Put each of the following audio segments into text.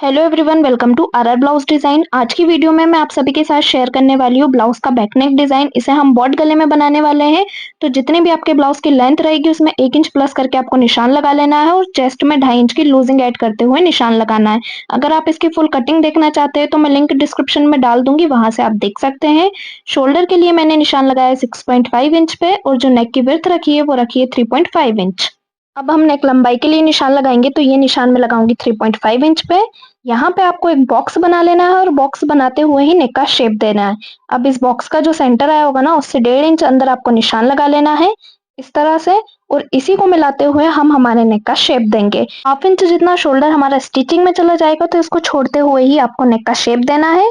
Hello everyone, welcome to RR blouse design. आज की video में मैं आप सभी के साथ शेयर करने वाली हूँ ब्लाउज का बैकनेक डिजाइन। इसे हम बॉट गले में बनाने वाले हैं। तो जितने भी आपके ब्लाउज की लेंथ रहेगी उसमें 1 इंच प्लस करके आपको निशान लगा लेना है और चेस्ट में 2.5 इंच की लूजिंग ऐड करते हुए निशान लगाना है। अगर आप इसकी फुल कटिंग देखना चाहते हैं तो मैं लिंक डिस्क्रिप्शन में डाल दूंगी, वहां से आप देख सकते हैं। शोल्डर के लिए मैंने निशान लगाया 6.5 इंच पे और जो नेक की विड्थ रखी है वो रखी है 3.5 इंच। अब हम नेक लंबाई के लिए निशान लगाएंगे, तो ये निशान मैं लगाऊंगी 3.5 इंच पे। यहाँ पे आपको एक बॉक्स बना लेना है और बॉक्स बनाते हुए ही नेक का शेप देना है। अब इस बॉक्स का जो सेंटर आया होगा ना, उससे 1.5 इंच अंदर आपको निशान लगा लेना है इस तरह से। और इसी को मिलाते हुए हम हमारे नेक का शेप देंगे। 1/2 इंच जितना शोल्डर हमारा स्टिचिंग में चला जाएगा, तो इसको छोड़ते हुए ही आपको नेक का शेप देना है।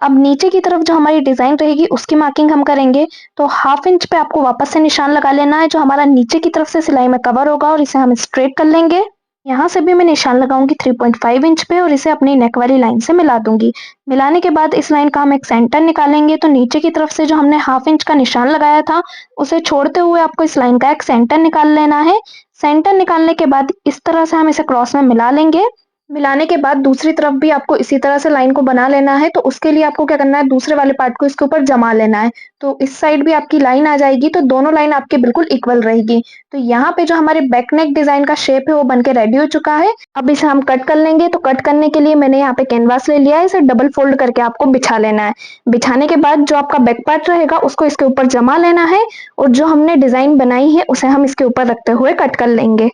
अब नीचे की तरफ जो हमारी डिजाइन रहेगी उसकी मार्किंग हम करेंगे। तो 1/2 इंच पे आपको वापस से निशान लगा लेना है जो हमारा नीचे की तरफ से सिलाई में कवर होगा, और इसे हम स्ट्रेट कर लेंगे। यहाँ से भी मैं निशान लगाऊंगी 3.5 इंच पे और इसे अपनी नेक वाली लाइन से मिला दूंगी। मिलाने के बाद इस लाइन का हम एक सेंटर निकालेंगे। तो नीचे की तरफ से जो हमने 1/2 इंच का निशान लगाया था, उसे छोड़ते हुए आपको इस लाइन का एक सेंटर निकाल लेना है। सेंटर निकालने के बाद इस तरह से हम इसे क्रॉस में मिला लेंगे। मिलाने के बाद दूसरी तरफ भी आपको इसी तरह से लाइन को बना लेना है। तो उसके लिए आपको क्या करना है, दूसरे वाले पार्ट को इसके ऊपर जमा लेना है। तो इस साइड भी आपकी लाइन आ जाएगी, तो दोनों लाइन आपके बिल्कुल इक्वल रहेगी। तो यहाँ पे जो हमारे बैक नेक डिजाइन का शेप है वो बनके रेडी हो चुका है। अब इसे हम कट कर लेंगे। तो कट करने के लिए मैंने यहाँ पे कैनवास ले लिया है, इसे डबल फोल्ड करके आपको बिछा लेना है। बिछाने के बाद जो आपका बैक पार्ट रहेगा उसको इसके ऊपर जमा लेना है, और जो हमने डिजाइन बनाई है उसे हम इसके ऊपर रखते हुए कट कर लेंगे।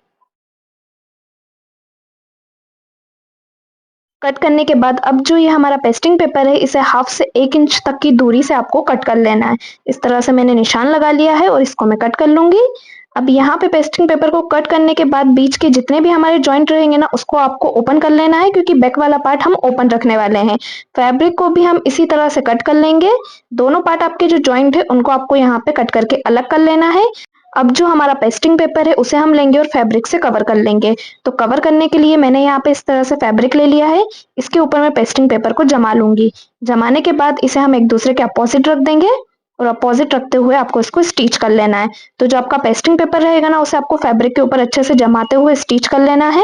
कट करने के बाद अब जो ये हमारा पेस्टिंग पेपर है, इसे 1/2 से 1 इंच तक की दूरी से आपको कट कर लेना है। इस तरह से मैंने निशान लगा लिया है और इसको मैं कट कर लूंगी। अब यहाँ पे पेस्टिंग पेपर को कट करने के बाद बीच के जितने भी हमारे जॉइंट रहेंगे ना, उसको आपको ओपन कर लेना है, क्योंकि बैक वाला पार्ट हम ओपन रखने वाले हैं। फैब्रिक को भी हम इसी तरह से कट कर लेंगे। दोनों पार्ट आपके जो जॉइंट है उनको आपको यहाँ पे कट करके अलग कर लेना है। अब जो हमारा पेस्टिंग पेपर है उसे हम लेंगे और फैब्रिक से कवर कर लेंगे। तो कवर करने के लिए मैंने यहाँ पे इस तरह से फैब्रिक ले लिया है। इसके ऊपर मैं पेस्टिंग पेपर को जमा लूंगी। जमाने के बाद इसे हम एक दूसरे के अपोजिट रख देंगे, और अपोजिट रखते हुए आपको इसको स्टिच कर लेना है। तो जो आपका पेस्टिंग पेपर रहेगा ना, उसे आपको फैब्रिक के ऊपर अच्छे से जमाते हुए स्टिच कर लेना है।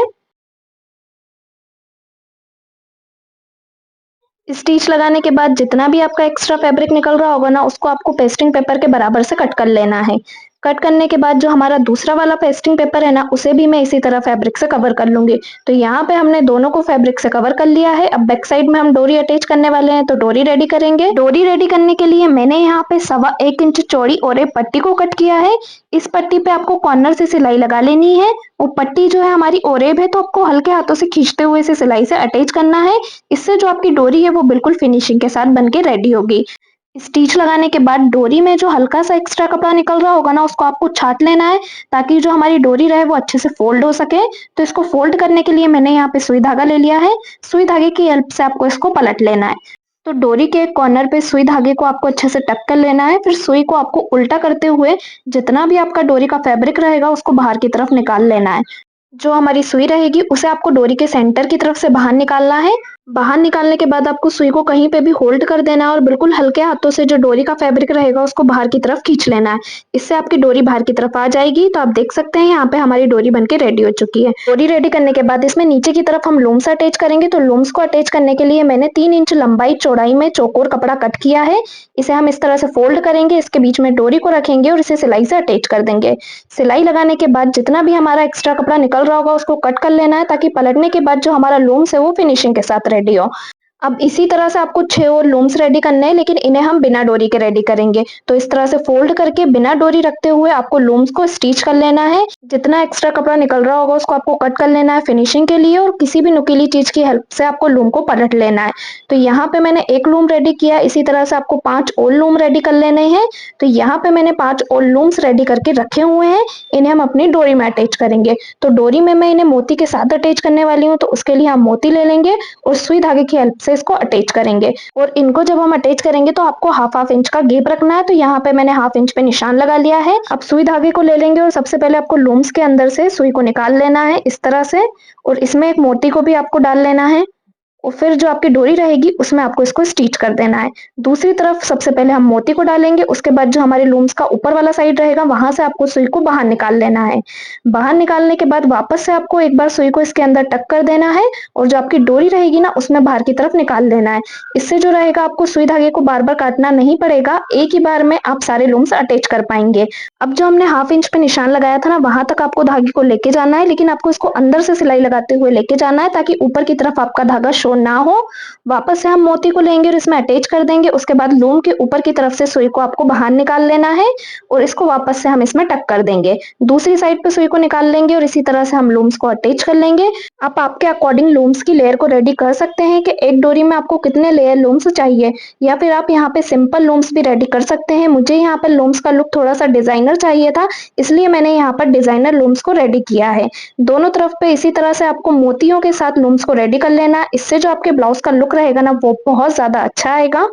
स्टिच लगाने के बाद जितना भी आपका एक्स्ट्रा फैब्रिक निकल रहा होगा ना, उसको आपको पेस्टिंग पेपर के बराबर से कट कर लेना है। कट करने के बाद जो हमारा दूसरा वाला पेस्टिंग पेपर है ना, उसे भी मैं इसी तरह फैब्रिक से कवर कर लूंगी। तो यहाँ पे हमने दोनों को फैब्रिक से कवर कर लिया है। अब बैक साइड में हम डोरी अटैच करने वाले हैं, तो डोरी रेडी करेंगे। डोरी रेडी करने के लिए मैंने यहाँ पे 1.25 इंच चौड़ी और एक पट्टी को कट किया है। इस पट्टी पे आपको कॉर्नर से सिलाई लगा लेनी है। वो पट्टी जो है हमारी ओरेब है, तो आपको हल्के हाथों से खींचते हुए इसे सिलाई से अटैच करना है। इससे जो आपकी डोरी है वो बिल्कुल फिनिशिंग के साथ बनके रेडी होगी। स्टिच लगाने के बाद डोरी में जो हल्का सा एक्स्ट्रा कपड़ा निकल रहा होगा ना, उसको आपको छाट लेना है, ताकि जो हमारी डोरी रहे वो अच्छे से फोल्ड हो सके। तो इसको फोल्ड करने के लिए मैंने यहाँ पे सुई धागा ले लिया है। सुई धागे की हेल्प से आपको इसको पलट लेना है। तो डोरी के एक कॉर्नर पे सुई धागे को आपको अच्छे से टक कर लेना है। फिर सुई को आपको उल्टा करते हुए जितना भी आपका डोरी का फैब्रिक रहेगा उसको बाहर की तरफ निकाल लेना है। जो हमारी सुई रहेगी उसे आपको डोरी के सेंटर की तरफ से बाहर निकालना है। बाहर निकालने के बाद आपको सुई को कहीं पे भी होल्ड कर देना है, और बिल्कुल हल्के हाथों से जो डोरी का फैब्रिक रहेगा उसको बाहर की तरफ खींच लेना है। इससे आपकी डोरी बाहर की तरफ आ जाएगी। तो आप देख सकते हैं यहाँ पे हमारी डोरी बनके रेडी हो चुकी है। डोरी रेडी करने के बाद इसमें नीचे की तरफ हम लूम्स अटैच करेंगे। तो लूम्स को अटैच करने के लिए मैंने 3 इंच लंबाई चौड़ाई में चौकोर कपड़ा कट किया है। इसे हम इस तरह से फोल्ड करेंगे, इसके बीच में डोरी को रखेंगे और इसे सिलाई से अटैच कर देंगे। सिलाई लगाने के बाद जितना भी हमारा एक्स्ट्रा कपड़ा निकल रहा होगा उसको कट कर लेना है, ताकि पलटने के बाद जो हमारा लूम्स है वो फिनिशिंग के साथ रेडी हो। अब इसी तरह से आपको 6 और लूम्स रेडी करने हैं, लेकिन इन्हें हम बिना डोरी के रेडी करेंगे। तो इस तरह से फोल्ड करके बिना डोरी रखते हुए आपको लूम्स को स्टिच कर लेना है। जितना एक्स्ट्रा कपड़ा निकल रहा होगा उसको आपको कट कर लेना है फिनिशिंग के लिए, और किसी भी नुकीली चीज की हेल्प से आपको लूम को पलट लेना है। तो यहाँ पे मैंने एक लूम रेडी किया, इसी तरह से आपको 5 और लूम रेडी कर लेने हैं। तो यहाँ पे मैंने 5 और लूम्स रेडी करके रखे हुए हैं। इन्हें हम अपनी डोरी में अटैच करेंगे। तो डोरी में मैं इन्हें मोती के साथ अटैच करने वाली हूँ, तो उसके लिए हम मोती ले लेंगे और सुई धागे की हेल्प से इसको अटैच करेंगे। और इनको जब हम अटैच करेंगे तो आपको हाफ इंच का गैप रखना है। तो यहाँ पे मैंने 1/2 इंच पे निशान लगा लिया है। अब सुई धागे को ले लेंगे और सबसे पहले आपको लूम्स के अंदर से सुई को निकाल लेना है इस तरह से, और इसमें एक मोती को भी आपको डाल लेना है। और फिर जो आपकी डोरी रहेगी उसमें आपको इसको स्टिच कर देना है। दूसरी तरफ सबसे पहले हम मोती को डालेंगे, उसके बाद जो हमारे लूम्स का ऊपर वाला साइड रहेगा वहां से आपको सुई को बाहर निकाल लेना है। बाहर निकालने के बाद वापस से आपको एक बार सुई को इसके अंदर टक कर देना है और जो आपकी डोरी रहेगी ना उसमें बाहर की तरफ निकाल लेना है। इससे जो रहेगा आपको सुई धागे को बार बार काटना नहीं पड़ेगा, एक ही बार में आप सारे लूम्स अटैच कर पाएंगे। अब जो हमने 1/2 इंच पे निशान लगाया था ना वहां तक आपको धागे को लेके जाना है, लेकिन आपको इसको अंदर से सिलाई लगाते हुए लेके जाना है ताकि ऊपर की तरफ आपका धागा शो ना हो। वापस से हम मोती को लेंगे और इसमें अटैच कर देंगे, उसके बाद लूम के ऊपर की तरफ से सुई को आपको बाहर निकाल लेना है और इसको वापस से हम इसमें टक कर देंगे। दूसरी साइड पे सुई को निकाल लेंगे और इसी तरह से हम लूम्स को अटैच कर लेंगे। आप आपके अकॉर्डिंग लूम्स की लेयर को रेडी कर सकते हैं कि एक डोरी में आपको कितने लेयर लूम्स चाहिए, या फिर आप यहाँ पे सिंपल लूम्स भी रेडी कर सकते हैं। मुझे यहाँ पर लूम्स का लुक थोड़ा सा डिजाइनर चाहिए था, इसलिए मैंने यहाँ पर डिजाइनर लूम्स को रेडी किया है। दोनों तरफ पे इसी तरह से आपको मोतियों के साथ लूम्स को रेडी कर लेना है। इससे जो आपके ब्लाउज का लुक रहेगा ना वो बहुत ज्यादा अच्छा आएगा।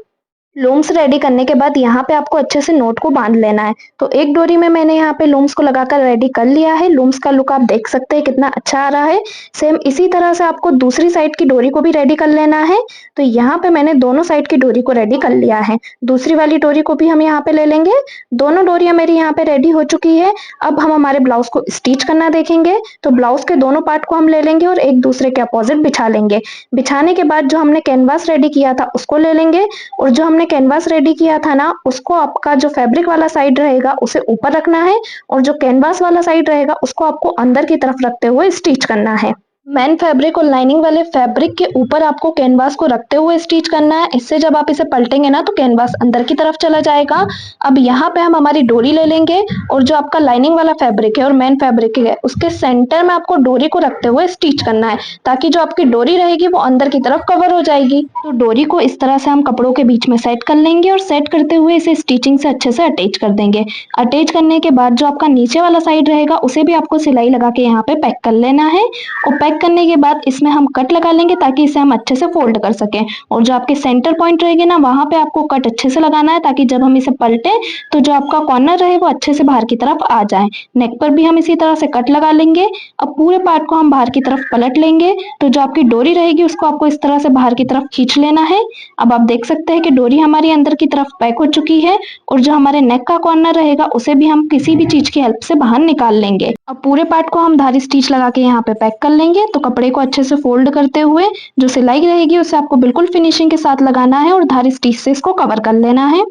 लूम्स रेडी करने के बाद यहाँ पे आपको अच्छे से नोट को बांध लेना है। तो एक डोरी में मैंने यहाँ पे लूम्स को लगाकर रेडी कर लिया है। लूम्स का लुक आप देख सकते हैं कितना अच्छा आ रहा है। सेम इसी तरह से आपको दूसरी साइड की डोरी को भी रेडी कर लेना है। तो यहाँ पे मैंने दोनों साइड की डोरी को रेडी कर लिया है। दूसरी वाली डोरी को भी हम यहाँ पे ले लेंगे। दोनों डोरियां मेरी यहाँ पे रेडी हो चुकी है। अब हम हमारे ब्लाउज को स्टिच करना देखेंगे। तो ब्लाउज के दोनों पार्ट को हम ले लेंगे और एक दूसरे के अपोजिट बिछा लेंगे। बिछाने के बाद जो हमने कैनवास रेडी किया था उसको ले लेंगे और जो हमने कैनवास रेडी किया था ना उसको आपका जो फैब्रिक वाला साइड रहेगा उसे ऊपर रखना है और जो कैनवास वाला साइड रहेगा उसको आपको अंदर की तरफ रखते हुए स्टिच करना है। मेन फैब्रिक और लाइनिंग वाले फैब्रिक के ऊपर आपको कैनवास को रखते हुए स्टिच करना है। इससे जब आप इसे पलटेंगे ना तो कैनवास अंदर की तरफ चला जाएगा। अब यहाँ पे हम हमारी डोरी ले लेंगे और जो आपका लाइनिंग वाला फैब्रिक है और मेन फैब्रिक है उसके सेंटर में आपको डोरी को रखते हुए स्टिच करना है ताकि जो आपकी डोरी रहेगी वो अंदर की तरफ कवर हो जाएगी। तो डोरी को इस तरह से हम कपड़ों के बीच में सेट कर लेंगे और सेट करते हुए इसे स्टिचिंग से अच्छे से अटैच कर देंगे। अटैच करने के बाद जो आपका नीचे वाला साइड रहेगा उसे भी आपको सिलाई लगा के यहाँ पे पैक कर लेना है और पैक करने के बाद इसमें हम कट लगा लेंगे ताकि इसे हम अच्छे से फोल्ड कर सकें। और जो आपके सेंटर पॉइंट रहेगी ना वहां पे आपको कट अच्छे से लगाना है ताकि जब हम इसे पलटे तो जो आपका कॉर्नर रहे वो अच्छे से बाहर की तरफ आ जाए। नेक पर भी हम इसी तरह से कट लगा लेंगे। अब पूरे पार्ट को हम बाहर की तरफ पलट लेंगे तो जो आपकी डोरी रहेगी उसको आपको इस तरह से बाहर की तरफ खींच लेना है। अब आप देख सकते हैं कि डोरी हमारी अंदर की तरफ पैक हो चुकी है और जो हमारे नेक का कॉर्नर रहेगा उसे भी हम किसी भी चीज की हेल्प से बाहर निकाल लेंगे। अब पूरे पार्ट को हम धारी स्टिच लगा के यहाँ पे पैक कर लेंगे। तो कपड़े को अच्छे से फोल्ड करते हुए जो सिलाई रहेगी उसे आपको बिल्कुल फिनिशिंग के साथ लगाना है और धारी स्टिच से इसको कवर कर लेना है।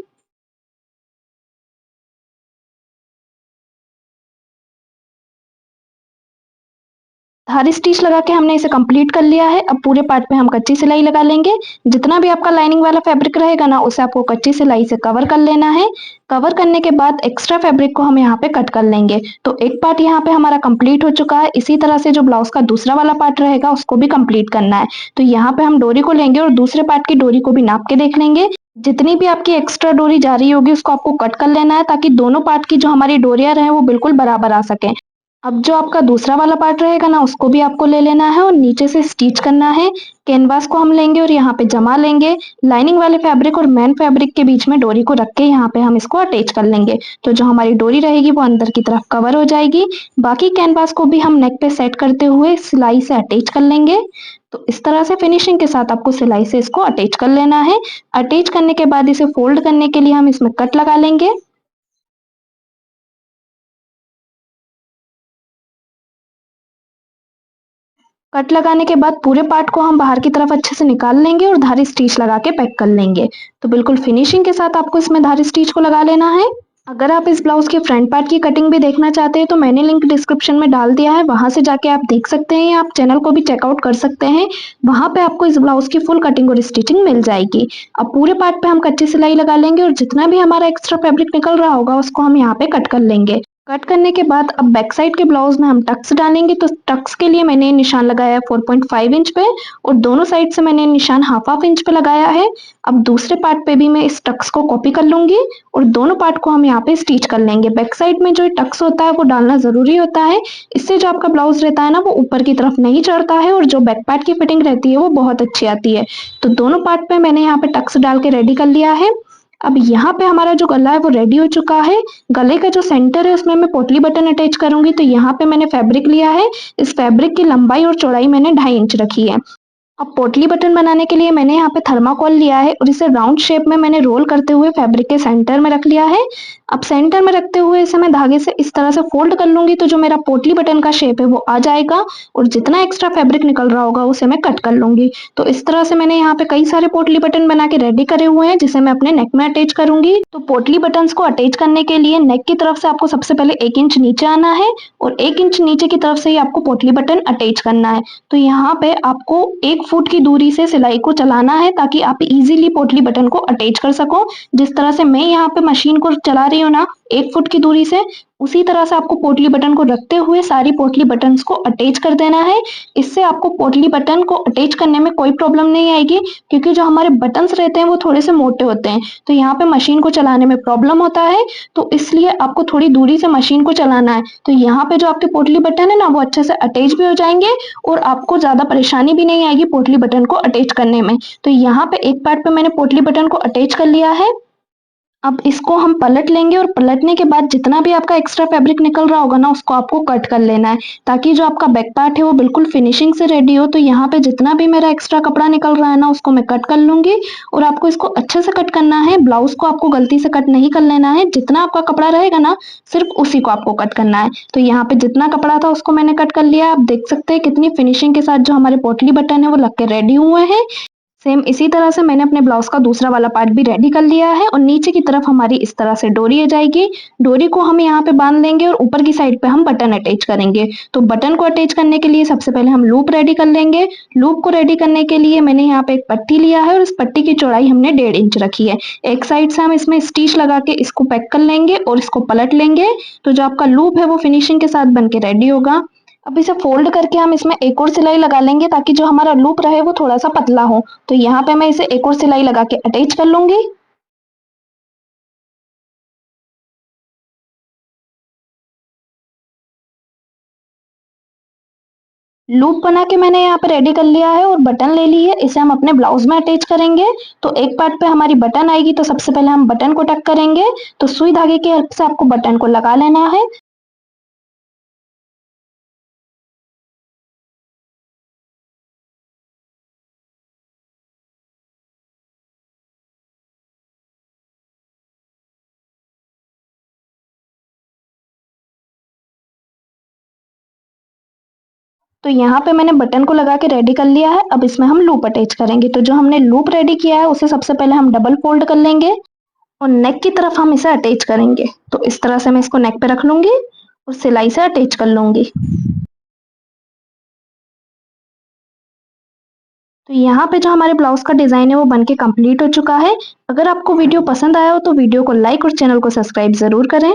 धारी स्टिच लगा के हमने इसे कंप्लीट कर लिया है। अब पूरे पार्ट पे हम कच्ची सिलाई लगा लेंगे। जितना भी आपका लाइनिंग वाला फैब्रिक रहेगा ना उसे आपको कच्ची सिलाई से कवर कर लेना है। कवर करने के बाद एक्स्ट्रा फैब्रिक को हम यहाँ पे कट कर लेंगे। तो एक पार्ट यहाँ पे हमारा कंप्लीट हो चुका है। इसी तरह से जो ब्लाउज का दूसरा वाला पार्ट रहेगा उसको भी कंप्लीट करना है। तो यहाँ पे हम डोरी को लेंगे और दूसरे पार्ट की डोरी को भी नाप के देख लेंगे। जितनी भी आपकी एक्स्ट्रा डोरी जा रही होगी उसको आपको कट कर लेना है ताकि दोनों पार्ट की जो हमारी डोरियां रहे वो बिल्कुल बराबर आ सके। अब जो आपका दूसरा वाला पार्ट रहेगा ना उसको भी आपको ले लेना है और नीचे से स्टिच करना है। कैनवास को हम लेंगे और यहाँ पे जमा लेंगे। लाइनिंग वाले फैब्रिक और मेन फैब्रिक के बीच में डोरी को रख के यहाँ पे हम इसको अटैच कर लेंगे। तो जो हमारी डोरी रहेगी वो अंदर की तरफ कवर हो जाएगी। बाकी कैनवास को भी हम नेक पे सेट करते हुए सिलाई से अटैच कर लेंगे। तो इस तरह से फिनिशिंग के साथ आपको सिलाई से इसको अटैच कर लेना है। अटैच करने के बाद इसे फोल्ड करने के लिए हम इसमें कट लगा लेंगे। कट लगाने के बाद पूरे पार्ट को हम बाहर की तरफ अच्छे से निकाल लेंगे और धारी स्टिच लगा के पैक कर लेंगे। तो बिल्कुल फिनिशिंग के साथ आपको इसमें धारी स्टिच को लगा लेना है। अगर आप इस ब्लाउज के फ्रंट पार्ट की कटिंग भी देखना चाहते हैं तो मैंने लिंक डिस्क्रिप्शन में डाल दिया है, वहां से जाके आप देख सकते हैं या आप चैनल को भी चेकआउट कर सकते हैं। वहां पे आपको इस ब्लाउज की फुल कटिंग और स्टिचिंग मिल जाएगी। अब पूरे पार्ट पे हम कच्ची सिलाई लगा लेंगे और जितना भी हमारा एक्स्ट्रा फैब्रिक निकल रहा होगा उसको हम यहाँ पे कट कर लेंगे। कट करने के बाद अब बैक साइड के ब्लाउज में हम टक्स डालेंगे। तो टक्स के लिए मैंने निशान लगाया है 4.5 इंच पे और दोनों साइड से मैंने निशान हाफ इंच पे लगाया है। अब दूसरे पार्ट पे भी मैं इस टक्स को कॉपी कर लूंगी और दोनों पार्ट को हम यहाँ पे स्टिच कर लेंगे। बैक साइड में जो टक्स होता है वो डालना जरूरी होता है, इससे जो आपका ब्लाउज रहता है ना वो ऊपर की तरफ नहीं चढ़ता है और जो बैक पार्ट की फिटिंग रहती है वो बहुत अच्छी आती है। तो दोनों पार्ट पे मैंने यहाँ पे टक्स डाल के रेडी कर लिया है। अब यहाँ पे हमारा जो गला है वो रेडी हो चुका है। गले का जो सेंटर है उसमें मैं पोटली बटन अटैच करूंगी। तो यहाँ पे मैंने फैब्रिक लिया है। इस फैब्रिक की लंबाई और चौड़ाई मैंने 2.5 इंच रखी है। अब पोटली बटन बनाने के लिए मैंने यहाँ पे थर्माकोल लिया है और इसे राउंड शेप में मैंने रोल करते हुए फैब्रिक के सेंटर में रख लिया है। अब सेंटर में रखते हुए इसे मैं धागे से इस तरह से फोल्ड कर लूंगी तो जो मेरा पोटली बटन का शेप है वो आ जाएगा और जितना एक्स्ट्रा फैब्रिक निकल रहा होगा उसे मैं कट कर लूंगी। तो इस तरह से मैंने यहाँ पे कई सारे पोटली बटन बना के रेडी करे हुए हैं जिसे मैं अपने नेक में अटैच करूंगी। तो पोटली बटन को अटैच करने के लिए नेक की तरफ से आपको सबसे पहले 1 इंच नीचे आना है और 1 इंच नीचे की तरफ से ही आपको पोटली बटन अटैच करना है। तो यहाँ पे आपको 1 फुट की दूरी से सिलाई को चलाना है ताकि आप इजीली पोटली बटन को अटैच कर सको। जिस तरह से मैं यहाँ पे मशीन को चला रही हूँ ना 1 फुट की दूरी से, उसी तरह से आपको पोटली बटन को रखते हुए सारी पोटली बटन्स को अटैच कर देना है। इससे आपको पोटली बटन को अटैच करने में कोई प्रॉब्लम नहीं आएगी क्योंकि जो हमारे बटन्स रहते हैं वो थोड़े से मोटे होते हैं, तो यहाँ पे मशीन को चलाने में प्रॉब्लम होता है। तो इसलिए आपको थोड़ी दूरी से मशीन को चलाना है। तो यहाँ पे जो आपके पोटली बटन है ना वो अच्छे से अटैच भी हो जाएंगे और आपको ज्यादा परेशानी भी नहीं आएगी पोटली बटन को अटैच करने में। तो यहाँ पे एक पार्ट पे मैंने पोटली बटन को अटैच कर लिया है। अब इसको हम पलट लेंगे और पलटने के बाद जितना भी आपका एक्स्ट्रा फैब्रिक निकल रहा होगा ना उसको आपको कट कर लेना है ताकि जो आपका बैक पार्ट है वो बिल्कुल फिनिशिंग से रेडी हो। तो यहाँ पे जितना भी मेरा एक्स्ट्रा कपड़ा निकल रहा है ना उसको मैं कट कर लूंगी और आपको इसको अच्छे से कट करना है। ब्लाउज को आपको गलती से कट नहीं कर लेना है, जितना आपका कपड़ा रहेगा ना सिर्फ उसी को आपको कट करना है। तो यहाँ पे जितना कपड़ा था उसको मैंने कट कर लिया। आप देख सकते हैं कितनी फिनिशिंग के साथ जो हमारे पोटली बटन है वो लग के रेडी हुए हैं। सेम इसी तरह से मैंने अपने ब्लाउज का दूसरा वाला पार्ट भी रेडी कर लिया है और नीचे की तरफ हमारी इस तरह से डोरी आ जाएगी। डोरी को हम यहाँ पे बांध लेंगे और ऊपर की साइड पे हम बटन अटैच करेंगे। तो बटन को अटैच करने के लिए सबसे पहले हम लूप रेडी कर लेंगे। लूप को रेडी करने के लिए मैंने यहाँ पे एक पट्टी लिया है और इस पट्टी की चौड़ाई हमने 1.5 इंच रखी है। एक साइड से हम इसमें स्टिच लगा के इसको पैक कर लेंगे और इसको पलट लेंगे। तो जो आपका लूप है वो फिनिशिंग के साथ बन के रेडी होगा। अब इसे फोल्ड करके हम इसमें एक और सिलाई लगा लेंगे ताकि जो हमारा लूप रहे वो थोड़ा सा पतला हो। तो यहाँ पे मैं इसे एक और सिलाई लगा के अटैच कर लूंगी। लूप बना के मैंने यहाँ पे रेडी कर लिया है और बटन ले ली है, इसे हम अपने ब्लाउज में अटैच करेंगे। तो एक पार्ट पे हमारी बटन आएगी तो सबसे पहले हम बटन को टक करेंगे। तो सुई धागे की हेल्प से आपको बटन को लगा लेना है। तो यहाँ पे मैंने बटन को लगा के रेडी कर लिया है। अब इसमें हम लूप अटैच करेंगे। तो जो हमने लूप रेडी किया है उसे सबसे पहले हम डबल फोल्ड कर लेंगे और नेक की तरफ हम इसे अटैच करेंगे। तो इस तरह से मैं इसको नेक पे रख लूंगी और सिलाई से अटैच कर लूंगी। तो यहाँ पे जो हमारे ब्लाउज का डिजाइन है वो बनके कंप्लीट हो चुका है। अगर आपको वीडियो पसंद आया हो तो वीडियो को लाइक और चैनल को सब्सक्राइब जरूर करें।